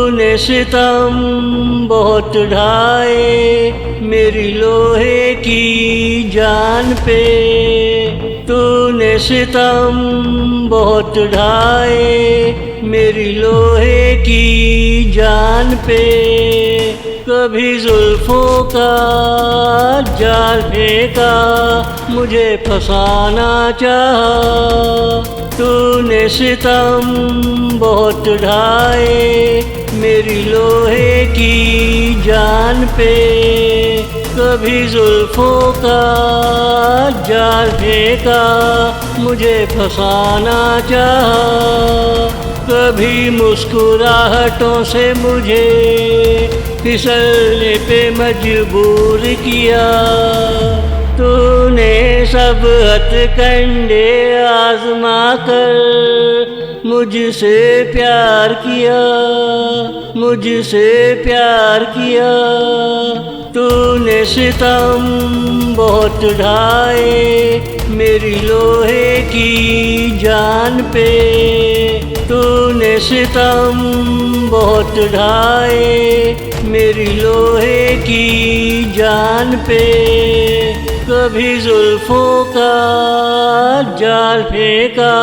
तूने सितम बहुत ढाए मेरी लोहे की जान पे। तूने सितम बहुत ढाए मेरी लोहे की जान पे। कभी जुल्फों का जाल फेंका मुझे फंसाना चाहा। तूने सितम बहुत ढाए मेरी लोहे की जान पे। कभी जुल्फों का जाल फेंका मुझे फंसाना चाहा। कभी मुस्कुराहटों से मुझे फिसलने पे मजबूर किया। तूने सब हथकंडे आजमा कर मुझसे प्यार किया, मुझसे प्यार किया। तूने सितम बहुत ढाए मेरी लोहे की जान पे। तूने सितम बहुत ढाए मेरी लोहे की जान पे। कभी जुल्फों का जाल फेंका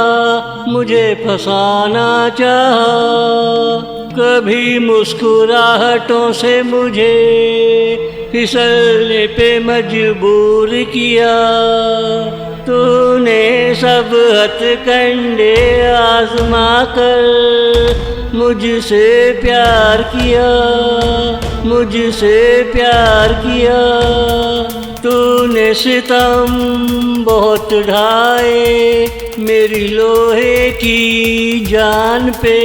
मुझे फंसाना चाहा। कभी मुस्कुराहटों से मुझे फिसलने पे मजबूर किया। तूने सब हथकंडे आजमा कर मुझसे प्यार किया, मुझसे प्यार किया। तूने सितम बहुत ढाए मेरी लोहे की जान पे।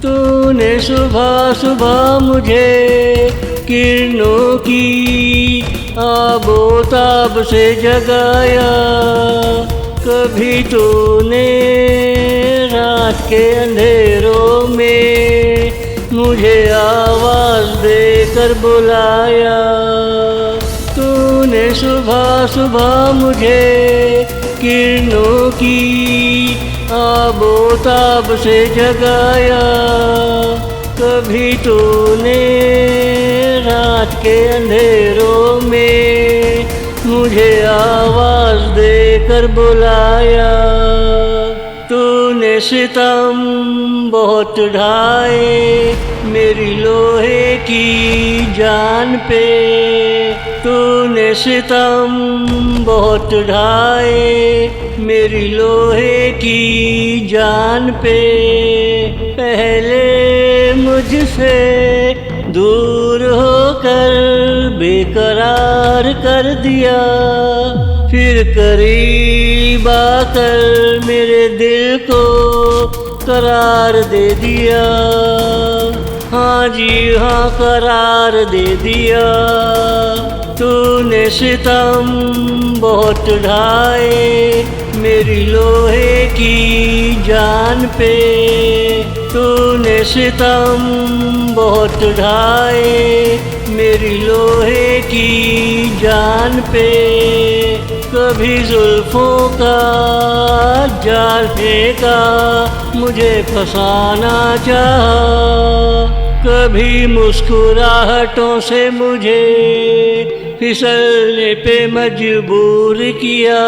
तूने सुबह सुबह मुझे किरणों की आबोताब से जगाया। कभी तूने रात के अंधेरों में मुझे आवाज़ देकर बुलाया। तूने सुबह सुबह मुझे किरणों की आबोताब से जगाया। कभी तूने रात के अंधेरों में मुझे आवाज़ देकर बुलाया। तूने सितम बहुत ढाए मेरी लोहे की जान पे। तूने सितम बहुत ढाए मेरी लोहे की जान पे। पहले मुझसे दूर होकर बेकरार कर दिया, फिर करीब आकर मेरे दिल को करार दे दिया। हाँ जी हाँ, करार दे दिया। तूने सितम बहुत ढाए मेरी लोहे की जान पे। तूने सितम बहुत ढाए मेरी लोहे की जान पे। कभी जुल्फों का जाल फेंका मुझे फंसाना चाहा। कभी मुस्कुराहटों से मुझे फिसलने पे मजबूर किया।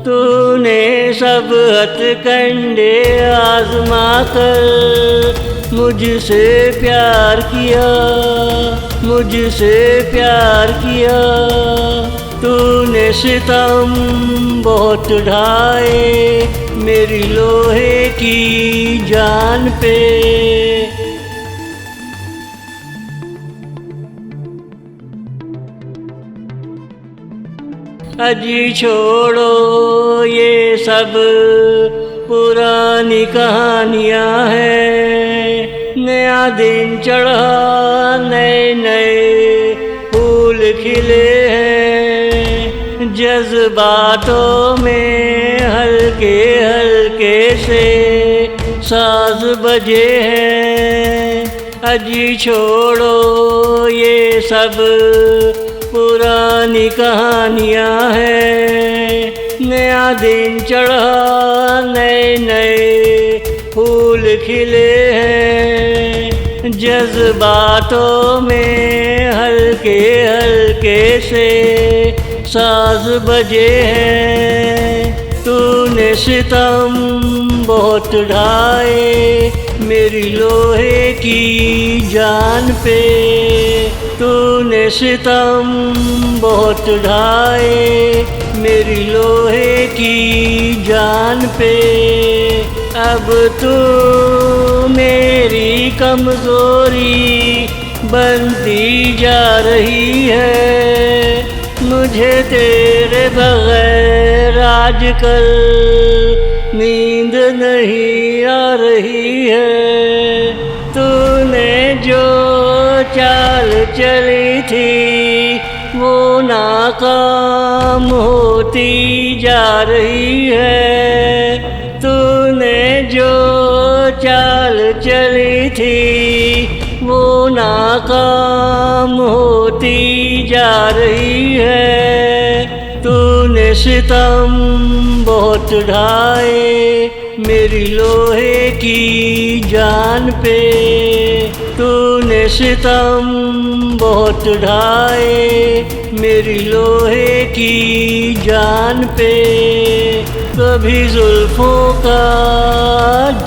तूने सब हथकंडे आजमा कर मुझसे प्यार किया, मुझसे प्यार किया। तूने सितम बहुत ढाए मेरी लोहे की जान पे। अजी छोड़ो ये सब पुरानी कहानियाँ हैं। नया दिन चढ़ा, नए नए फूल खिले हैं। जज्बातों में हल्के हल्के से साज बजे हैं। अजी छोड़ो ये सब पुरानी कहानियाँ हैं। नया दिन चढ़ा, नए नए फूल खिले हैं। जज्बातों में हल्के हल्के से साज बजे हैं। तूने सितम बहुत ढाए मेरी लोहे की जान पे। तूने सितम बहुत ढाए मेरी लोहे की जान पे। अब तू मेरी कमजोरी बनती जा रही है। मुझे तेरे बगैर आजकल नींद नहीं आ रही है। तूने जो चाल चली थी वो नाकाम होती जा रही है। तूने जो चाल चली थी वो नाकाम होती जा रही है। तूने सितम बहुत ढाए मेरी लोहे की जान पे। तूने सितम बहुत ढाए मेरी लोहे की जान पे। कभी जुल्फों का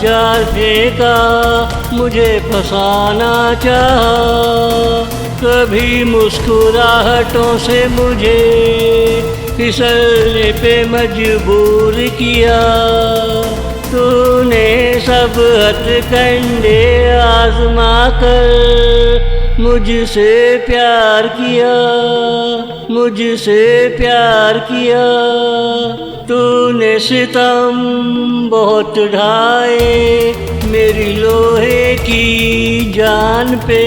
जाल फेंका मुझे फंसाना चाहा। कभी मुस्कुराहटों से मुझे फिसलने पे मजबूर किया। तूने सब हथकंडे आजमा कर मुझसे प्यार किया, मुझसे प्यार किया। तूने सितम बहुत ढाए मेरी लोहे की जान पे।